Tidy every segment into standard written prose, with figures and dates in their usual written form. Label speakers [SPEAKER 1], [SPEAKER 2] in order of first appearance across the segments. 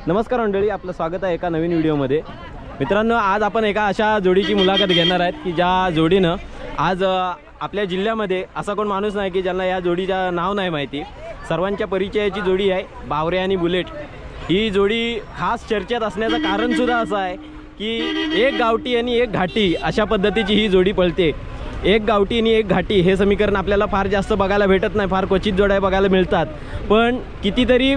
[SPEAKER 1] नमस्कार मंडळी, आपलं स्वागत आहे एका नवीन व्हिडिओमध्ये। मित्रांनो, आज आपण एका अशा जोडीची मुलाखत घेणार आहेत की ज्या जोडीनं आज आपल्या जिल्ह्यामध्ये असा कोण माणूस नाही की ज्यांना या जोडीचं नाव नाही माहिती। सर्वांच्या परिचयाची जोडी आहे बावरे आणि बुलेट। ही जोडी खास चर्चेत असण्याचं कारण सुद्धा असं आहे की एक गावठी आणि एक घाटी अशा पद्धतीची ही जोडी पळते। एक गावठी आणि एक घाटी हे समीकरण आपल्याला फार जास्त बघायला भेटत नाही, फार क्वचित जोड्या बघायला मिळतात। पण कितीतरी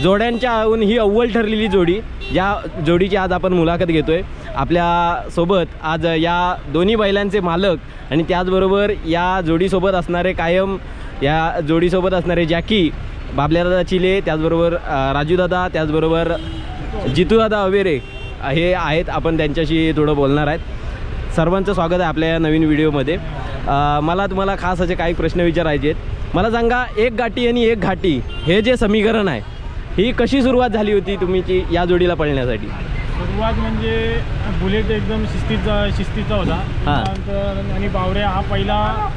[SPEAKER 1] जोड्यांच्या ही अव्वल ठरलेली जोडी, या जोडीची आज आपण मुलाखत घेतोय। आपल्या सोबत आज या दोन्ही बैलांचे मालक आणि त्याचबरोबर या जोडीसोबत असणारे कायम या जोडीसोबत असणारे जॅकी बाबल्यादादा चिले, त्याचबरोबर राजूदादा, त्याचबरोबर जितूदादा अवेरे हे आहेत। आपण त्यांच्याशी थोडं बोलणार आहेत। सर्वांचं स्वागत आहे आपल्या या नवीन व्हिडिओमध्ये। मला तुम्हाला खास असे काही प्रश्न विचारायचे आहेत। मला सांगा, एक गाठी आणि एक घाटी हे जे समीकरण आहे ही कशी सुरुवात झाली होती तुमची या जोडीला पळण्यासाठी?
[SPEAKER 2] सुरुवात म्हणजे बुलेट एकदम शिस्तीचा होता आणि बावऱ्या हा पहिला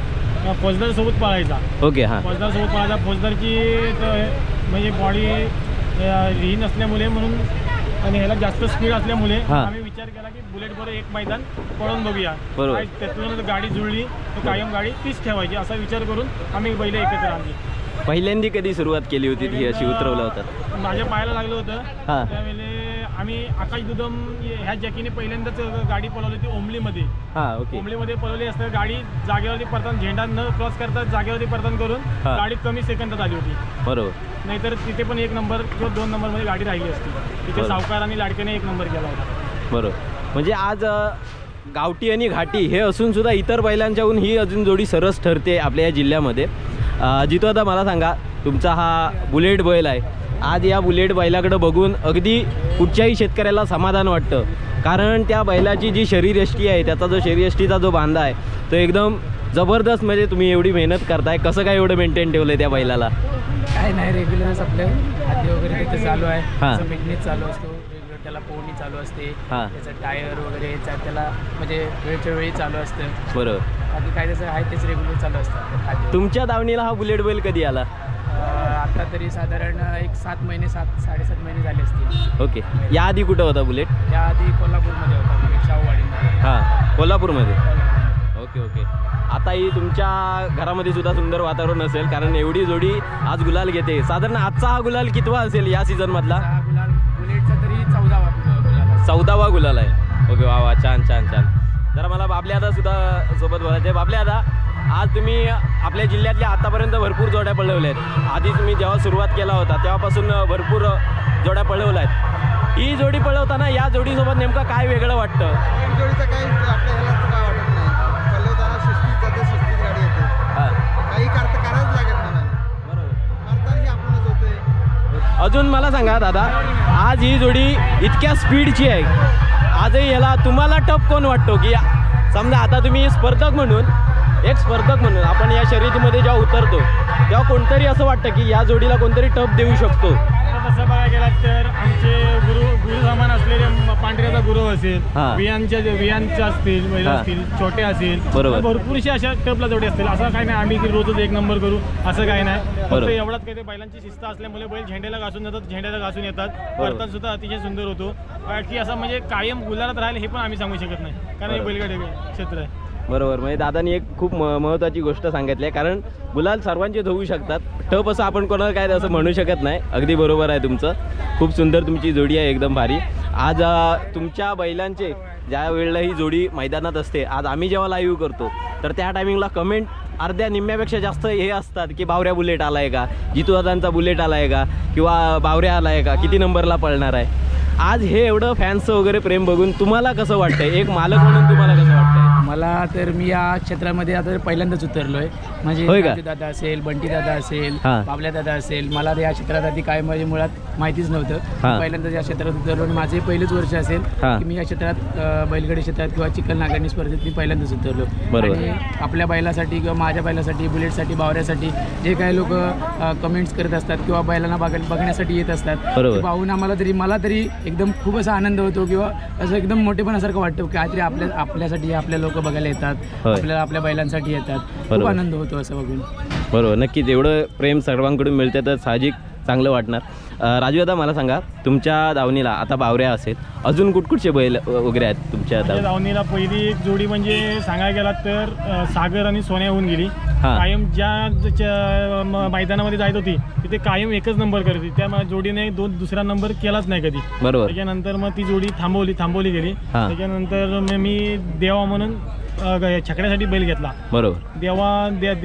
[SPEAKER 2] फौजदार सोबत पळायचा।
[SPEAKER 1] ओके, हां,
[SPEAKER 2] फौजदार सोबत पळायचा। फौजदारची म्हणजे बॉडी ही नसल्यामुळे म्हणून आणि ह्याला जास्त स्पीड असल्यामुळे आम्ही विचार केला की बुलेट बरोबर एक मैदान पळून बघूया। त्यातून गाडी जुळली तर कायम गाडी तीच ठेवायची असा विचार करून आम्ही बैल एकत्र आणली।
[SPEAKER 1] पहिल्यांदी कधी सुरुवात केली होती ही अशी उतरवलं होतं?
[SPEAKER 2] माझ्या पायाला लागलं होतं त्यावेळेला आम्ही आकाश दुदम ह्या जॅकीने पहिल्यांदाच गाडी पळवली होती ओमलीमध्ये। ओमलीमध्ये पळवली असतं गाडी जागेवरती परतन झेंडा न क्रॉस करता जागेवरती परतन करून गाडी कमी सेकंदात आली होती। बरोबर, नाहीतर तिथे पण 1 नंबर किंवा 2 नंबरमध्ये गाडी राहिली असती। तिथे सावकार आणि लाडक्याने 1 नंबर केला होता।
[SPEAKER 1] बरोबर, म्हणजे आज गावठी आणि घाटी हे असून सुद्धा इतर बैलांच्याहून ही अजून जोडी सरस ठरते आपल्या या जिल्ह्यामध्ये। जितू आता मला सांगा, तुमचा हा बुलेट बैल आहे। आज या बुलेट बैलाकडे बघून अगदी कुठच्याही शेतकऱ्याला समाधान वाटतं, कारण त्या बैलाची जी शरीरयष्टी आहे, त्याचा जो शरीरयष्टीचा जो बांधा आहे तो एकदम जबरदस्त। म्हणजे तुम्ही एवढी मेहनत करताय, कसं काय एवढं मेंटेन ठेवलं आहे त्या बैलाला?
[SPEAKER 3] काय नाही, रेग्युलरच आपलं आधी वगैरे तिथे चालू आहे, मेंटेनन्स चालू असतो, रेग्युलर त्याला पोहणी चालू असते, त्याचं टायर वगैरे त्याला म्हणजे वेळच्या वेळी चालू असतं। बरोबर, बाकी काय त्याचं आहे तेच रेग्युलर चालू असतं।
[SPEAKER 1] तुमच्या दावणीला हा बुलेट बैल कधी आला?
[SPEAKER 3] आता तरी साधारण एक 7 महिने 7-7.5 महिने झाले असतील।
[SPEAKER 1] ओके, याआधी कुठं होता बुलेट?
[SPEAKER 3] याआधी कोल्हापूरमध्ये होता बुलेट, शाहूवाडीमध्ये।
[SPEAKER 1] हां, कोल्हापूरमध्ये। ओके ओके, आता ही तुमच्या घरामध्ये सुद्धा सुंदर वातावरण असेल, कारण एवढी जोडी आज गुलाल घेते। साधारण आजचा हा गुलाल कितवा असेल या सीझनमधला?
[SPEAKER 3] गुलाल बुलेटचा तरी
[SPEAKER 1] 14वा गुलाल आहे। ओके, वा वा, छान छान छान। जरा मला बाबल्यादा सुद्धा सोबत बोलायचं आहे। बाबल्यादा, आज तुम्ही आपल्या जिल्ह्यातल्या आतापर्यंत भरपूर जोड्या पळवल्या आहेत। आधी तुम्ही जेव्हा सुरुवात केला होता तेव्हापासून भरपूर जोड्या पळवल्या आहेत। ही जोडी पळवताना या जोडीसोबत नेमकं काय वेगळं वाटतं?
[SPEAKER 4] जोडीचं काही आपल्याला काय वाटत नाही, पळवताना शिस्तीत गाडी येते, काही करायच लागत नाही। बरोबर, करताना ही आपणच होते।
[SPEAKER 1] अजून मला सांगा दादा, आज ही जोडी इतक्या स्पीडची आहे, आजही याला तुम्हाला टप कोण वाटतो? की समजा आता तुम्ही स्पर्धक म्हणून आपण या शर्यतीमध्ये जेव्हा उतरतो तेव्हा कोणतरी असं वाटतं की या जोडीला कोणतरी टप देऊ शकतो?
[SPEAKER 2] तसं बघायला गेलात तर आमचे गुरु समान असलेले पांढऱ्याचा गुरु असेल, वियांचे असतील, महिला असतील, छोटे असेल, भरपूरशे अशा टपला जोडी असतील। असं काही नाही आम्ही रोजच 1 नंबर करू असं काही नाही। फक्त एवढाच काही, बैलांची शिस्त असल्यामुळे बैल झेंड्याला घासून जातात, झेंड्याला घासून येतात, वर्तन सुद्धा अतिशय सुंदर होतो। की असं म्हणजे कायम गुलालात राहील हे पण आम्ही सांगू शकत नाही, कारण हे बैलगाडी क्षेत्र आहे।
[SPEAKER 1] बरोबर, म्हणजे दादानी एक खूप महत्त्वाची गोष्ट सांगितली आहे, कारण गुलाल सर्वांचेच होऊ शकतात, टप असं आपण कोणाला काय असं म्हणू शकत नाही। अगदी बरोबर आहे तुमचं, खूप सुंदर तुमची जोडी आहे, एकदम भारी। आज तुमच्या बैलांचे ज्या वेळेला ही जोडी मैदानात असते, आज आम्ही जेव्हा लाईव्ह करतो तर त्या टायमिंगला कमेंट अर्ध्या निम्म्यापेक्षा जास्त हे असतात की बावऱ्या बुलेट आला आहे का, जितूदादांचा बुलेट आला आहे का, किंवा बावऱ्या आला आहे का, किती नंबरला पळणार आहे। आज हे एवढं फॅन्सचं वगैरे प्रेम बघून तुम्हाला कसं वाटतंय? एक मालक म्हणून तुम्हाला कसं वाटतंय?
[SPEAKER 3] मला तर मी या क्षेत्रामध्ये आता पहिल्यांदाच उतरलो आहे। म्हणजे दादा असेल, बंटी दादा असेल, बाबल्या दादा असेल, मला या क्षेत्रात आधी काय म्हणजे मुळात माहितीच नव्हतं। पहिल्यांदाच या क्षेत्रात उतरलो आणि माझे पहिलेच वर्ष असेल की मी या क्षेत्रात बैलगाडी क्षेत्रात किंवा चिखल नांगरणी स्पर्धेत मी पहिल्यांदाच उतरलो। आणि आपल्या बैलासाठी किंवा माझ्या बैलासाठी, बुलेटसाठी, बावऱ्यासाठी जे काही लोक कमेंट्स करत असतात किंवा बैलांना बघण्यासाठी येत असतात, पाहून मला तरी एकदम खूप असा आनंद होतो किंवा असं एकदम मोठेपणासारखं वाटतं की काहीतरी आपल्यासाठी आपल्या लोक बघायला येतात, आपल्या बैलांसाठी येतात, खूप आनंद होतो असं बघून।
[SPEAKER 1] बरोबर, नक्कीच एवढं प्रेम सर्वांकडून मिळतं तर साहजिक चांगलं वाटणार। राजू दादा मला सांगा, तुमच्या दावणीला आता बावऱ्या असेल, अजून कुठकुठचे बैल वगैरे आहेत तुमच्या
[SPEAKER 2] दावणीला? पहिली एक जोडी म्हणजे सांगायला गेलात तर सागर आणि सोन्या होऊन गेली. कायम ज्या मैदानामध्ये जायत होती तिथे कायम एकच नंबर करत होती. त्या जोडीने दुसरा नंबर केलाच नाही कधी. बरोबर. त्याच्यानंतर मग ती जोडी थांबवली गेली. त्याच्यानंतर मी देवा म्हणून छकड्यासाठी बैल घेतला. बरोबर.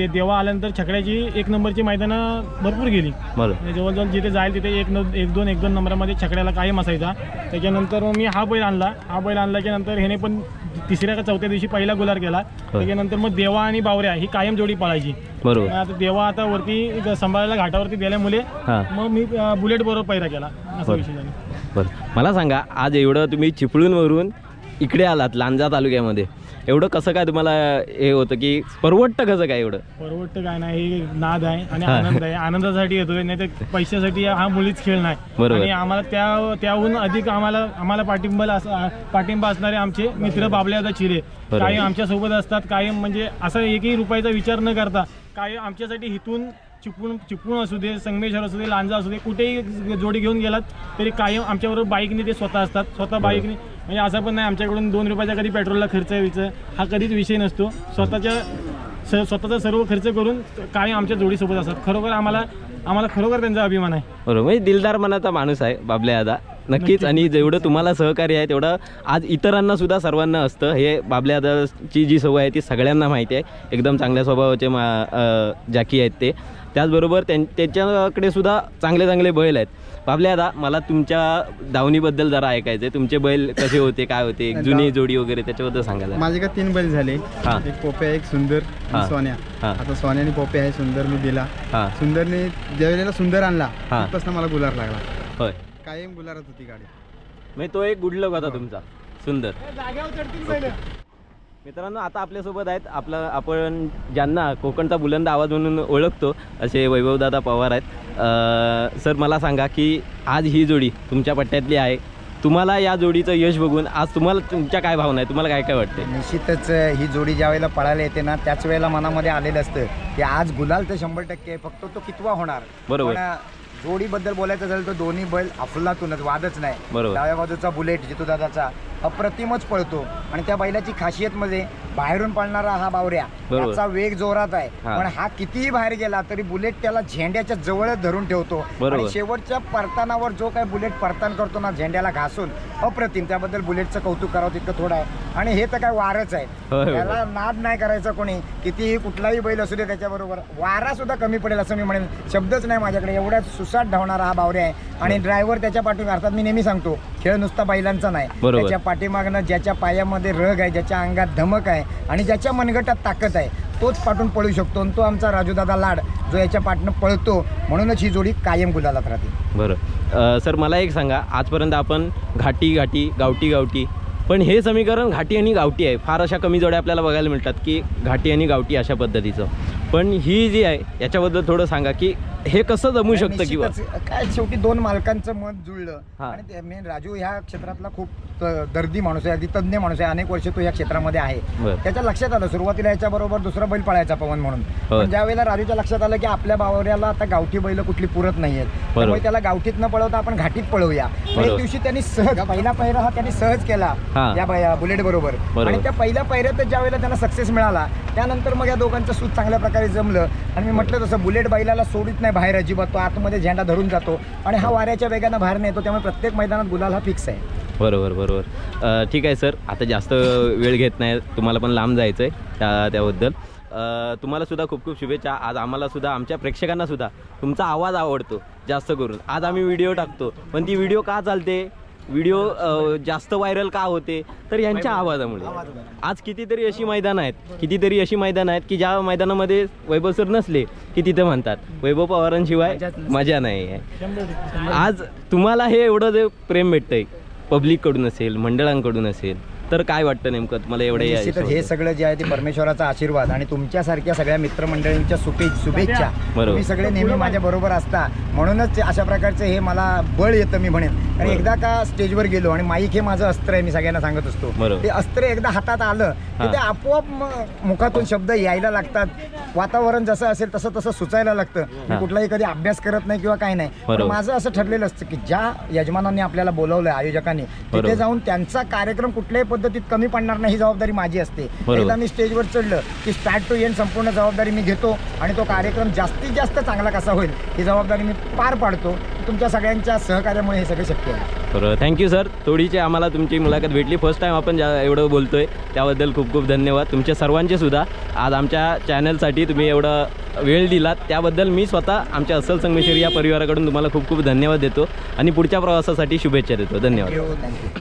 [SPEAKER 2] देवा आल्यानंतर छकड्याची 1 नंबरची मैदानं भरपूर गेली. बरोबर. जवळजवळ जिथे जाईल तिथे 1-2 नंबरामध्ये छकड्याला कायम असायचा. त्याच्यानंतर मग मी हा बैल आणल्याच्या नंतर ह्याने पण 3ऱ्या का 4थ्या दिवशी पहिला गुलाल केला. त्याच्यानंतर मग देवा आणि बावऱ्या ही कायम जोडी पळायची. बरोबर. आता देवा आता वरती संभाळायला घाटावरती गेल्यामुळे मग मी बुलेट बरोबर पैरा केला, असा विषय झाला.
[SPEAKER 1] बरं, मला सांगा, आज एवढं तुम्ही चिपळूणवरून इकडे आलात लांजा तालुक्यामध्ये, एवढं कसं काय तुम्हाला हे होतं की परवडतं कसं काय? एवढं परवडतं काय नाही, नाद आहे आणि आनंद आहे. आनंदासाठी येतोय, नाही तर पैशासाठी हा मुलीच खेळ नाही. बरोबर. आणि आम्हाला त्याहून अधिक आम्हाला पाठिंबा असणारे आमचे मित्र बाबल्या चिरे कायम आमच्या सोबत असतात. कायम म्हणजे असा एकही रुपयाचा विचार न करता कायम आमच्यासाठी हिथून चिपळूण असू दे, संगमेश्वर असू दे, लांजा असू दे, कुठेही जोडी घेऊन गेलात तरी कायम आमच्याबरोबर बाईकने ते स्वतः असतात. स्वतः बाईकने, म्हणजे असं पण नाही आमच्याकडून 2 रुपयाचा कधी पेट्रोलला खर्च हा कधीच विषय नसतो. स्वतःचा सर्व खर्च करून कायम आमच्या जोडीसोबत असतात. खरोखर आम्हाला खरोखर त्यांचा अभिमान आहे. बरोबर. म्हणजे दिलदार मनाचा माणूस आहे बाबल्या दादा, नक्कीच. आणि जेवढं तुम्हाला सहकार्य आहे तेवढं आज इतरांना सुद्धा सर्वांना असतं. हे बाबल्या दादाची जी सवय आहे ती सगळ्यांना माहिती आहे. एकदम चांगल्या स्वभावाचे जाकी आहेत ते. त्याचबरोबर त्यांच्याकडे सुद्धा चांगले बैल आहेत. बाबल्या दादा, मला तुमच्या दावणीबद्दल जरा ऐकायचं आहे. तुमचे बैल कसे होते, काय होते, एक जुनी जोडी वगैरे त्याच्याबद्दल सांगायला.
[SPEAKER 4] माझे का 3 बैल झाले. एक पोप्या, एक सुंदर, सोन्या. आता सोन्याने पोप्या आहे, सुंदर मी दिला. सुंदरने ज्यावेळेला सुंदर आणला तिथपासून मला गुलार लागला. होय, कायम गुलारच होती गाडी.
[SPEAKER 1] म्हणजे तो एक गुडलक होता तुमचा सुंदर. मित्रांनो, आता आपल्यासोबत आहेत आपण ज्यांना कोकणचा बुलंद आवाज म्हणून ओळखतो असे वैभवदादा पवार आहेत. सर, मला सांगा की आज ही जोडी तुमच्या पट्ट्यातली आहे. तुम्हाला या जोडीचं यश बघून आज तुमच्या काय भावना आहे, तुम्हाला काय काय वाटते?
[SPEAKER 5] निश्चितच ही जोडी ज्या वेळेला पळायला येते ना त्याच वेळेला मनामध्ये आलेलं असतं की आज गुलाल तर 100% फक्त तो कितवा होणार. बरोबर. जोडीबद्दल बोलायचं झालं तर दोन्ही बैल अफलातूनच, वादच नाही. डाव्या बाजूचा बुलेट जितू दादाचा अप्रतिमच पळतो आणि त्या बैलाची खासियत मध्ये बाहेरून पळणारा हा बावऱ्या, त्याचा वेग जोरात आहे. पण हा कितीही बाहेर गेला तरी बुलेट त्याला झेंड्याच्या जवळच धरून ठेवतो. आणि शेवटच्या परतानावर जो काही बुलेट परतान करतो ना झेंड्याला घासून, अप्रतिम. त्याबद्दल बुलेटचं कौतुक करावं तितकं थोडं आहे. आणि हे तर काय वारच आहे, त्याला नाद नाही करायचा कोणी. कितीही कुठलाही बैल असू दे त्याच्याबरोबर वारा सुद्धा कमी पडेल असं मी म्हणेन. शब्दच नाही माझ्याकडे, एवढ्या सुसाट धावणारा हा बावऱ्या आहे. आणि ड्रायव्हर त्याच्या पाठीमागे, अर्थात मी नेहमी सांगतो खेळ नुसता बैलांचा नाही, त्याच्या पाठीमागनं ज्याच्या पायामध्ये रग आहे, ज्याच्या अंगात धमक आहे आणि ज्याच्या मनगटात ताकद आहे तोच पाठून पळू शकतो. आणि तो आमचा राजूदादा लाड जो याच्या पाठनं पळतो, म्हणूनच ही जोडी कायम गुलालात राहते.
[SPEAKER 1] बरं. सर, मला एक सांगा, आजपर्यंत आपण घाटी गावठी पण हे समीकरण घाटी आणि गावठी आहे. फार अशा कमी जोड्या आपल्याला बघायला मिळतात की घाटी आणि गावठी अशा पद्धतीचं. पण ही जी आहे याच्याबद्दल थोडं सांगा की हे कसं जमू शकतं किंवा
[SPEAKER 5] काय. शेवटी 2 मालकांचं मत जुळलं आणि मेन राजू ह्या क्षेत्रातला खूप दर्दी माणूस आहे, अगदी तज्ञ माणूस आहे. अनेक वर्ष तो या क्षेत्रामध्ये आहे. त्याच्या लक्षात आलं सुरुवातीला याच्याबरोबर दुसरा बैल पळायचा पवन म्हणून. पण ज्या वेळेला राजूच्या लक्षात आलं की आपल्या बावऱ्याला आता गावठी बैल कुठली पुरत नाहीयेत, त्यामुळे त्याला गावठीत न पळवता आपण घाटीत पळवूया. एक दिवशी त्यांनी सहज पहिला पहिरा हा त्यांनी सहज केला या बुलेट बरोबर. आणि त्या पहिल्या पहिऱ्यात ज्या वेळेला त्यांना सक्सेस मिळाला त्यानंतर मग या दोघांचं सूत चांगल्या प्रकारे जमलं. आणि मी म्हटलं तसं बुलेट बैलाला सोडित नाही बाहेर अजिबात, तो आतमध्ये झेंडा धरून जातो आणि हा वाऱ्याच्या वेगानं बाहेर नेतो. त्यामुळे प्रत्येक मैदानात गुलाल हा फिक्स आहे.
[SPEAKER 1] बरोबर. ठीक आहे सर, आता जास्त वेळ घेत नाही, तुम्हाला पण लांब जायचं आहे. त्याबद्दल तुम्हाला सुद्धा खूप खूप शुभेच्छा. आज आम्हाला सुद्धा, आमच्या प्रेक्षकांना सुद्धा तुमचा आवाज आवडतो जास्त करून. आज आम्ही व्हिडिओ टाकतो पण ती व्हिडिओ का चालते, व्हिडिओ जास्त व्हायरल का होते, तर यांच्या आवाजामुळे. आज कितीतरी अशी मैदानं आहेत की ज्या मैदानामध्ये वैभव सर नसले की तिथे म्हणतात वैभव पवारांशिवाय मजा नाही आहे. आज तुम्हाला हे एवढं जे प्रेम भेटतंय पब्लिककडून असेल, मंडळांकडून असेल, तर काय वाटतं नेमकं मला एवढे
[SPEAKER 5] निश्चितच हे सगळं जे आहे ते परमेश्वराचा आशीर्वाद आणि तुमच्यासारख्या सगळ्या मित्रमंडळींच्या शुभेच्छा. तुम्ही सगळे नेहमी माझ्या बरोबर असता म्हणूनच अशा प्रकारचे हे मला बळ येतं मी म्हणेन. आणि एकदा का स्टेजवर गेलो आणि माईक हे माझं अस्त्र आहे, मी सगळ्यांना सांगत असतो, ते अस्त्र एकदा हातात आलं की ते आपोआप मुखातून शब्द यायला लागतात. वातावरण जसं असेल तसं तसं सुचायला लागतं. मी कुठलाही कधी अभ्यास करत नाही किंवा काही नाही, पण माझं असं ठरलेलं असतं की ज्या यजमानांनी आपल्याला बोलवलं, आयोजकांनी, तिथे जाऊन त्यांचा कार्यक्रम कुठल्याही पद्धतीत कमी पडणार नाही ही जबाबदारी माझी असते. एकदा मी स्टेजवर चढलं की स्टार्ट टू एंड संपूर्ण जबाबदारी मी घेतो आणि तो कार्यक्रम जास्तीत जास्त चांगला कसा होईल ही जबाबदारी मी पार पाडतो. तुमच्या सगळ्यांच्या सहकार्यामुळे हे सगळं शक्य आहे.
[SPEAKER 1] बरोबर, थँक्यू सर. थोडीशी आम्हाला तुमची मुलाखत भेटली. फर्स्ट टाइम आपण एवढं बोलतोय त्याबद्दल खूप खूप धन्यवाद तुमच्या सर्वांचे सुद्धा. आज आमच्या चॅनलसाठी तुम्ही एवढं वेळ दिलात त्याबद्दल मी स्वतः आमच्या अस्सल संगमेश्वरी या परिवाराकडून तुम्हाला खूप खूप धन्यवाद देतो आणि पुढच्या प्रवासासाठी शुभेच्छा देतो. धन्यवाद.